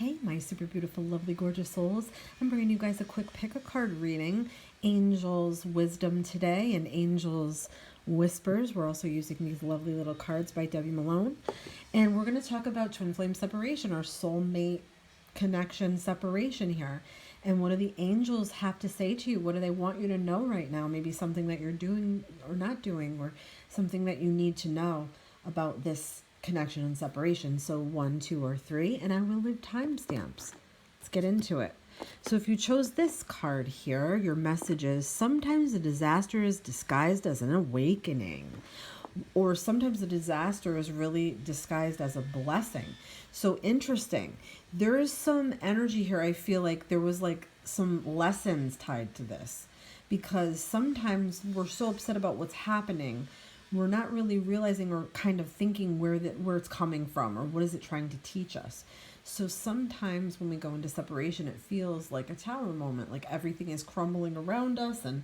Hey, my super beautiful, lovely, gorgeous souls. I'm bringing you guys a quick pick-a-card reading. Angel's Wisdom today and Angel's Whispers. We're also using these lovely little cards by Debbie Malone. And we're going to talk about twin flame separation, our soulmate connection separation here. And what do the angels have to say to you? What do they want you to know right now? Maybe something that you're doing or not doing, or something that you need to know about this connection and separation. So 1, 2, or 3, and I will leave timestamps. Let's get into it. So if you chose this card here, your message is sometimes a disaster is disguised as an awakening, or sometimes a disaster is really disguised as a blessing. So interesting. There is some energy here. I feel like there was like some lessons tied to this, because sometimes we're so upset about what's happening, we're not really realizing or kind of thinking where it's coming from, or what is it trying to teach us. So sometimes when we go into separation, it feels like a tower moment, like everything is crumbling around us and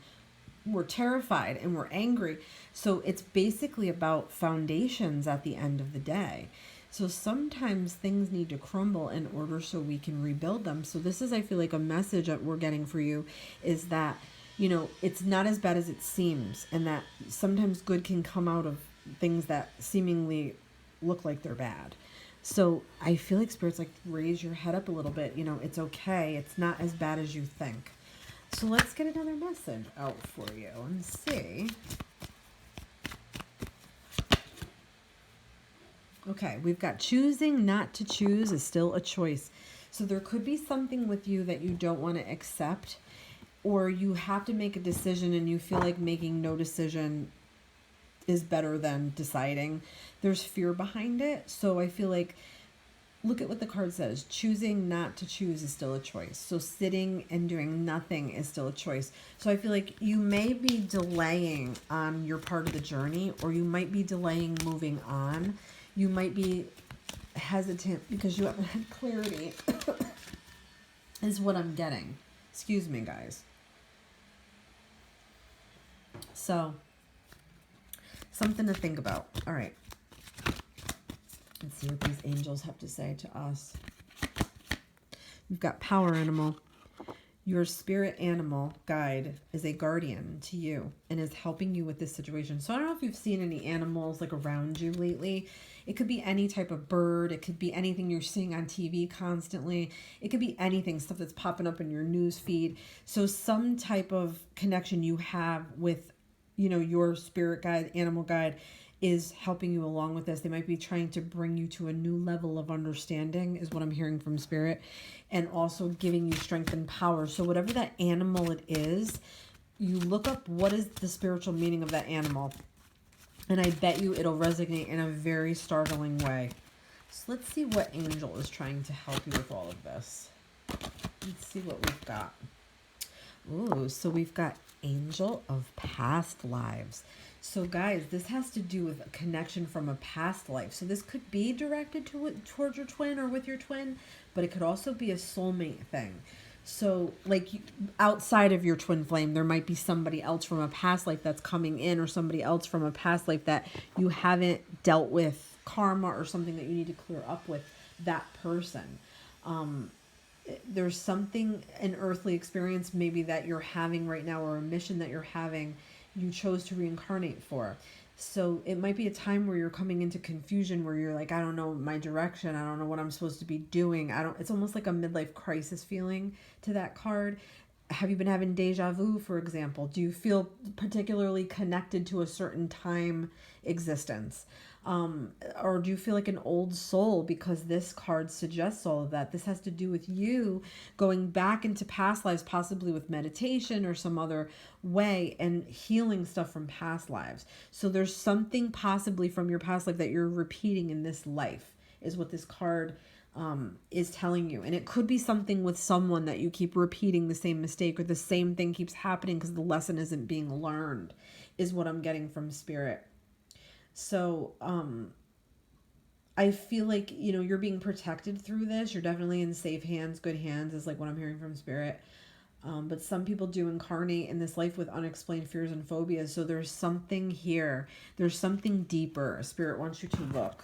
we're terrified and we're angry. So it's basically about foundations at the end of the day. So sometimes things need to crumble in order so we can rebuild them. So this is, I feel like, a message that we're getting for you is that, you know, it's not as bad as it seems, and that sometimes good can come out of things that seemingly look like they're bad. So I feel like Spirit's like, raise your head up a little bit. You know, it's okay. It's not as bad as you think. So let's get another message out for you and see. Okay, we've got choosing not to choose is still a choice. So there could be something with you that you don't want to accept, or you have to make a decision and you feel like making no decision is better than deciding. There's fear behind it. So I feel like, look at what the card says. Choosing not to choose is still a choice. So sitting and doing nothing is still a choice. So I feel like you may be delaying on your part of the journey, or you might be delaying moving on. You might be hesitant because you haven't had clarity is what I'm getting. Excuse me, guys. So, something to think about. All right. Let's see what these angels have to say to us. We've got power animal. Your spirit animal guide is a guardian to you and is helping you with this situation. So I don't know if you've seen any animals like around you lately. It could be any type of bird. It could be anything you're seeing on TV constantly. It could be anything, stuff that's popping up in your news feed. So some type of connection you have with, you know, your spirit guide, animal guide, is helping you along with this. They might be trying to bring you to a new level of understanding, is what I'm hearing from Spirit, and also giving you strength and power. So whatever that animal it is, you look up what is the spiritual meaning of that animal, and I bet you it'll resonate in a very startling way. So let's see what angel is trying to help you with all of this. Let's see what we've got. Ooh, so we've got Angel of Past Lives. So guys, this has to do with a connection from a past life. So this could be directed towards your twin or with your twin, but it could also be a soulmate thing. So like outside of your twin flame, there might be somebody else from a past life that's coming in, or somebody else from a past life that you haven't dealt with karma or something that you need to clear up with that person. There's something, an earthly experience maybe that you're having right now, or a mission that you're having, you chose to reincarnate for. So it might be a time where you're coming into confusion, where you're like, I don't know my direction. I don't know what I'm supposed to be doing. It's almost like a midlife crisis feeling to that card. Have you been having deja vu, for example? Do you feel particularly connected to a certain time existence? Or do you feel like an old soul, because this card suggests all of that? This has to do with you going back into past lives, possibly with meditation or some other way, and healing stuff from past lives. So there's something possibly from your past life that you're repeating in this life, is what this card is telling you. And it could be something with someone that you keep repeating the same mistake, or the same thing keeps happening because the lesson isn't being learned, is what I'm getting from Spirit. So I feel like, you know, you're being protected through this. You're definitely in safe hands, good hands, is like what I'm hearing from Spirit. But some people do incarnate in this life with unexplained fears and phobias. So there's something here. There's something deeper. Spirit wants you to look.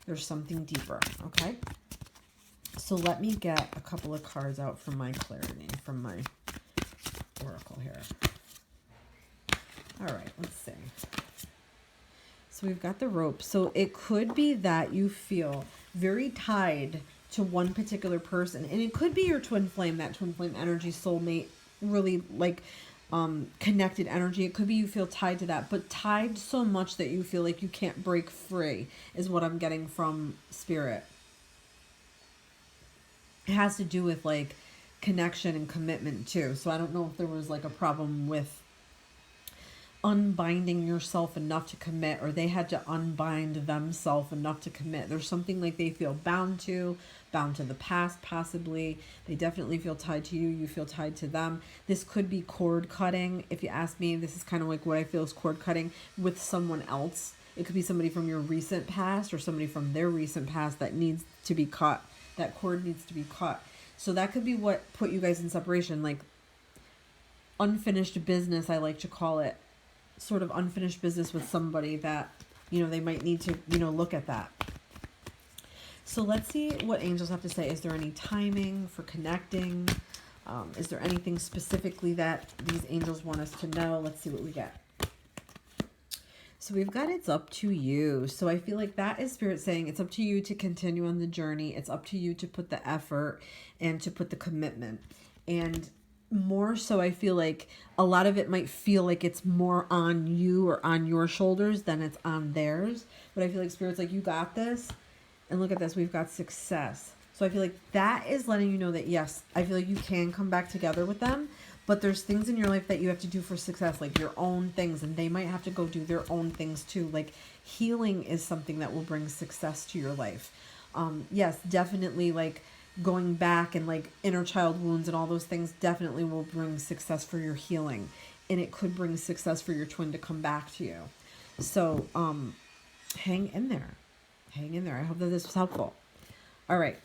There's something deeper. Okay. So let me get a couple of cards out from my clarity, from my oracle here. All right, let's see. So we've got the rope. So it could be that you feel very tied to one particular person. And it could be your twin flame, that twin flame energy, soulmate, really like connected energy. It could be you feel tied to that, but tied so much that you feel like you can't break free is what I'm getting from Spirit. It has to do with like connection and commitment too. So I don't know if there was like a problem with unbinding yourself enough to commit, or they had to unbind themselves enough to commit. There's something like they feel bound to the past possibly. They definitely feel tied to you. You feel tied to them. This could be cord cutting. If you ask me, this is kind of like what I feel is cord cutting with someone else. It could be somebody from your recent past or somebody from their recent past that needs to be cut. That cord needs to be cut. So that could be what put you guys in separation, like unfinished business, I like to call it. Sort of unfinished business with somebody that, you know, they might need to, you know, look at that. So let's see what angels have to say. Is there any timing for connecting? Is there anything specifically that these angels want us to know? Let's see what we get. So we've got it's up to you. So I feel like that is Spirit saying it's up to you to continue on the journey. It's up to you to put the effort and to put the commitment. And more so, I feel like a lot of it might feel like it's more on you or on your shoulders than it's on theirs. But I feel like Spirit's like, you got this. And look at this, we've got success. So I feel like that is letting you know that, yes, I feel like you can come back together with them. But there's things in your life that you have to do for success, like your own things. And they might have to go do their own things too. Like healing is something that will bring success to your life. Yes, definitely like going back and like inner child wounds and all those things definitely will bring success for your healing, and it could bring success for your twin to come back to you. So hang in there. I hope that this was helpful. All right,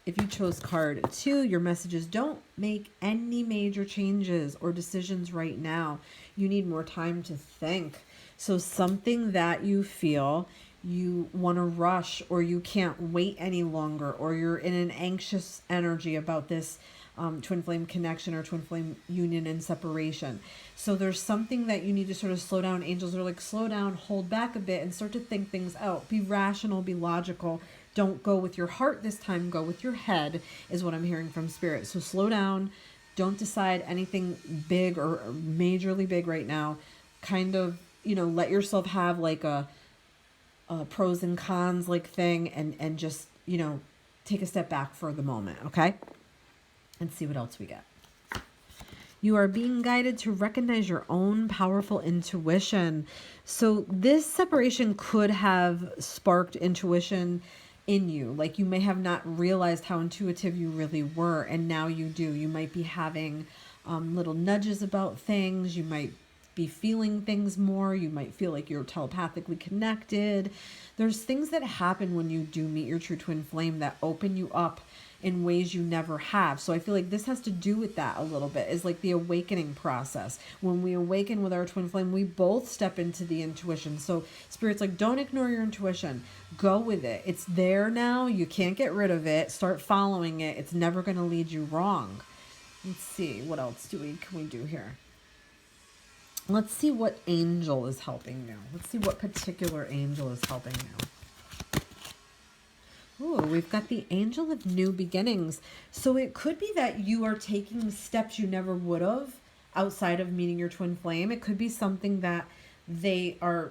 if you chose card 2, your message is don't make any major changes or decisions right now. You need more time to think. So something that you feel you want to rush, or you can't wait any longer, or you're in an anxious energy about this twin flame connection or twin flame union and separation. So there's something that you need to sort of slow down. Angels are like, slow down, hold back a bit, and start to think things out. Be rational, be logical. Don't go with your heart this time, go with your head, is what I'm hearing from Spirit. So slow down. Don't decide anything big or majorly big right now. Kind of, you know, let yourself have like a pros and cons like thing, and just, you know, take a step back for the moment, okay? And see what else we get. You are being guided to recognize your own powerful intuition. So this separation could have sparked intuition in you. Like you may have not realized how intuitive you really were, and now you do. You might be having little nudges about things. You might be feeling things more. You might feel like you're telepathically connected. There's things that happen when you do meet your true twin flame that open you up in ways you never have. So I feel like this has to do with that a little bit, is like the awakening process. When we awaken with our twin flame, we both step into the intuition. So Spirit's like, don't ignore your intuition. Go with it. It's there now. You can't get rid of it. Start following it. It's never going to lead you wrong. Let's see. What else can we do here? Let's see what angel is helping you. Let's see what particular angel is helping you. Oh, we've got the angel of new beginnings. So it could be that you are taking steps you never would have outside of meeting your twin flame. It could be something that they are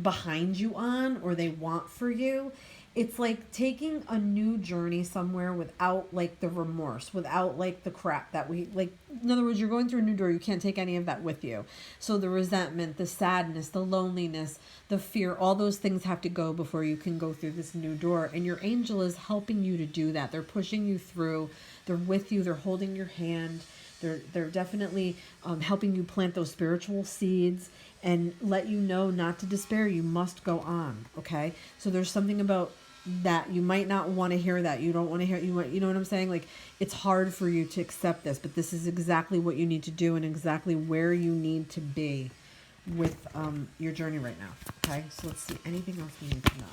behind you on, or they want for you. It's like taking a new journey somewhere without like the remorse, without like the crap that we like. In other words, you're going through a new door. You can't take any of that with you. So the resentment, the sadness, the loneliness, the fear, all those things have to go before you can go through this new door. And your angel is helping you to do that. They're pushing you through. They're with you. They're holding your hand. They're definitely helping you plant those spiritual seeds and let you know not to despair. You must go on. Okay. So there's something about that you might not want to hear, that you don't want to hear, you know what I'm saying? Like it's hard for you to accept this, but this is exactly what you need to do and exactly where you need to be with your journey right now. Okay, so let's see, anything else we need to know?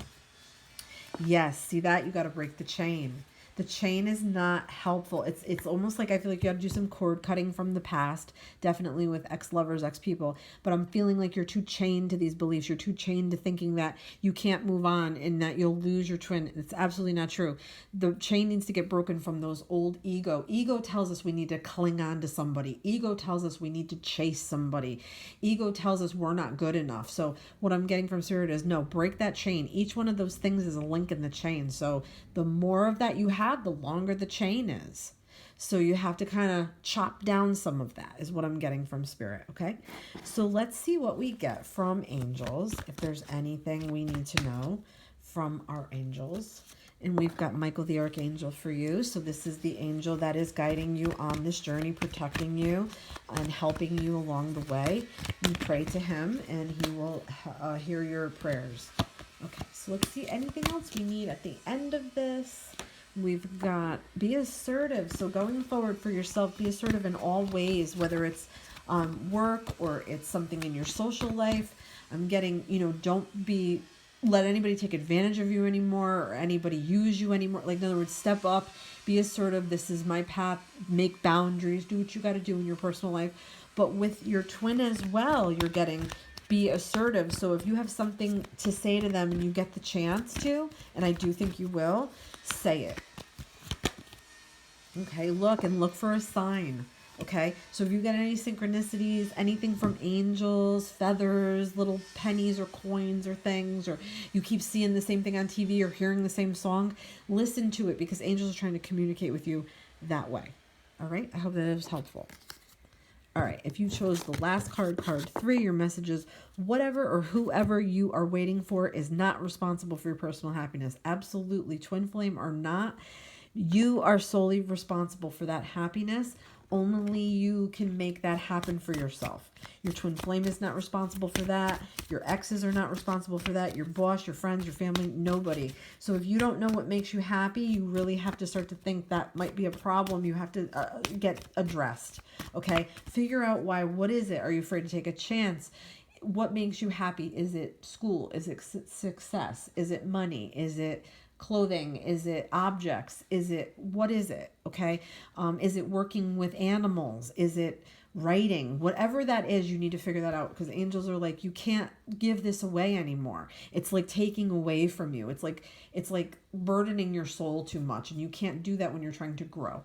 Yes, see that? You got to break the chain. The chain is not helpful. It's almost like I feel like you have to do some cord cutting from the past, definitely with ex-lovers, ex-people. But I'm feeling like you're too chained to these beliefs. You're too chained to thinking that you can't move on and that you'll lose your twin. It's absolutely not true. The chain needs to get broken from those old ego. Ego tells us we need to cling on to somebody. Ego tells us we need to chase somebody. Ego tells us we're not good enough. So what I'm getting from Spirit is, no, break that chain. Each one of those things is a link in the chain. So the more of that you have, the longer the chain is. So you have to kind of chop down some of that is what I'm getting from Spirit, okay? So let's see what we get from angels, if there's anything we need to know from our angels. And we've got Michael the Archangel for you. So this is the angel that is guiding you on this journey, protecting you and helping you along the way. You pray to him and he will hear your prayers. Okay, so let's see anything else we need at the end of this. We've got be assertive. So going forward for yourself, be assertive in all ways, whether it's work or it's something in your social life. I'm getting, don't let anybody take advantage of you anymore or anybody use you anymore. Like, in other words, step up, be assertive. This is my path. Make boundaries. Do what you got to do in your personal life. But with your twin as well, you're getting be assertive. So if you have something to say to them and you get the chance to, and I do think you will, say it. Okay, look for a sign. Okay, so if you get any synchronicities, anything from angels, feathers, little pennies or coins or things, or you keep seeing the same thing on TV or hearing the same song, listen to it because angels are trying to communicate with you that way. All right, I hope that is helpful. All right, if you chose the last card, card 3, your message is whatever or whoever you are waiting for is not responsible for your personal happiness. Absolutely, twin flame or not, you are solely responsible for that happiness. Only you can make that happen for yourself. Your twin flame is not responsible for that. Your exes are not responsible for that. Your boss, your friends, your family, nobody. So if you don't know what makes you happy, you really have to start to think that might be a problem you have to get addressed. Okay? Figure out why. What is it? Are you afraid to take a chance? What makes you happy? Is it school? Is it success? Is it money? Is it clothing? Is it objects? What is it? Okay. Is it working with animals? Is it writing? Whatever that is, you need to figure that out because angels are like, you can't give this away anymore. It's like taking away from you. It's like burdening your soul too much and you can't do that when you're trying to grow.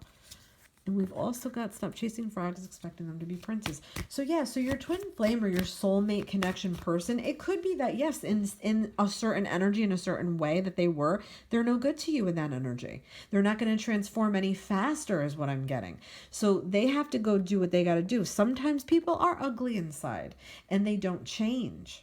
And we've also got stop chasing frogs, expecting them to be princes. So yeah, so your twin flame or your soulmate connection person, it could be that yes, in a certain energy, in a certain way that they're no good to you in that energy. They're not going to transform any faster is what I'm getting. So they have to go do what they got to do. Sometimes people are ugly inside and they don't change.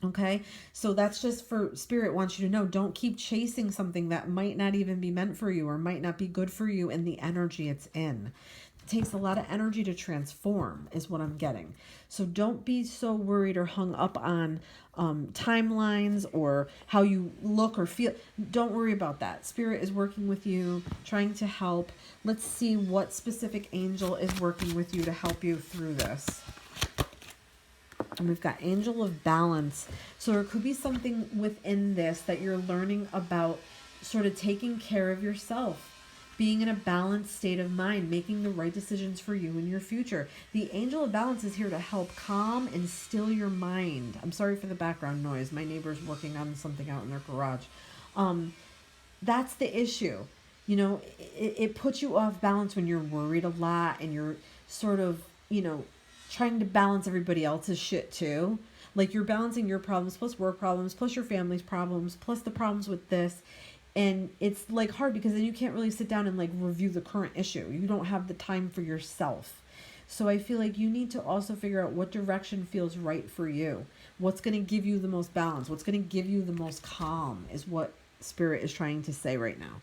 Okay, so that's just for Spirit wants you to know, don't keep chasing something that might not even be meant for you or might not be good for you in the energy it's in. It takes a lot of energy to transform is what I'm getting. So don't be so worried or hung up on timelines or how you look or feel. Don't worry about that. Spirit is working with you, trying to help. Let's see what specific angel is working with you to help you through this. And we've got Angel of Balance. So there could be something within this that you're learning about sort of taking care of yourself, being in a balanced state of mind, making the right decisions for you in your future. The Angel of Balance is here to help calm and still your mind. I'm sorry for the background noise. My neighbor's working on something out in their garage. That's the issue. It puts you off balance when you're worried a lot and you're sort of, trying to balance everybody else's shit too. Like you're balancing your problems plus work problems plus your family's problems plus the problems with this. And it's like hard because then you can't really sit down and like review the current issue. You don't have the time for yourself. So I feel like you need to also figure out what direction feels right for you. What's going to give you the most balance? What's going to give you the most calm is what Spirit is trying to say right now.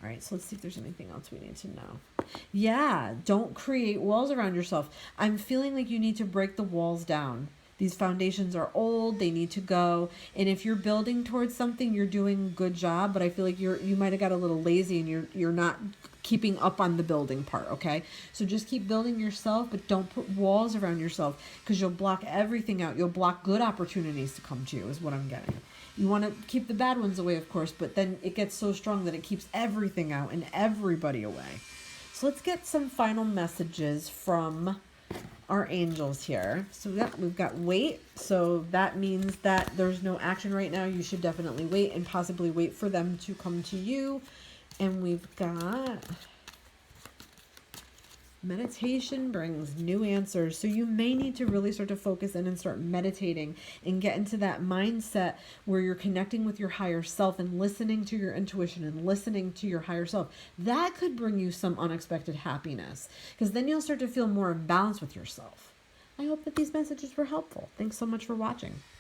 All right, so let's see if there's anything else we need to know. Yeah, don't create walls around yourself. I'm feeling like you need to break the walls down. These foundations are old, they need to go. And if you're building towards something, you're doing a good job, but I feel like you might have got a little lazy and you're not keeping up on the building part, okay? So just keep building yourself, but don't put walls around yourself because you'll block everything out. You'll block good opportunities to come to you is what I'm getting. You want to keep the bad ones away, of course, but then it gets so strong that it keeps everything out and everybody away. So let's get some final messages from our angels here. So we've got wait. So that means that there's no action right now. You should definitely wait and possibly wait for them to come to you. And we've got meditation brings new answers. So you may need to really start to focus in and start meditating and get into that mindset where you're connecting with your higher self and listening to your intuition and listening to your higher self. That could bring you some unexpected happiness, because then you'll start to feel more in balance with yourself. I hope that these messages were helpful. Thanks so much for watching.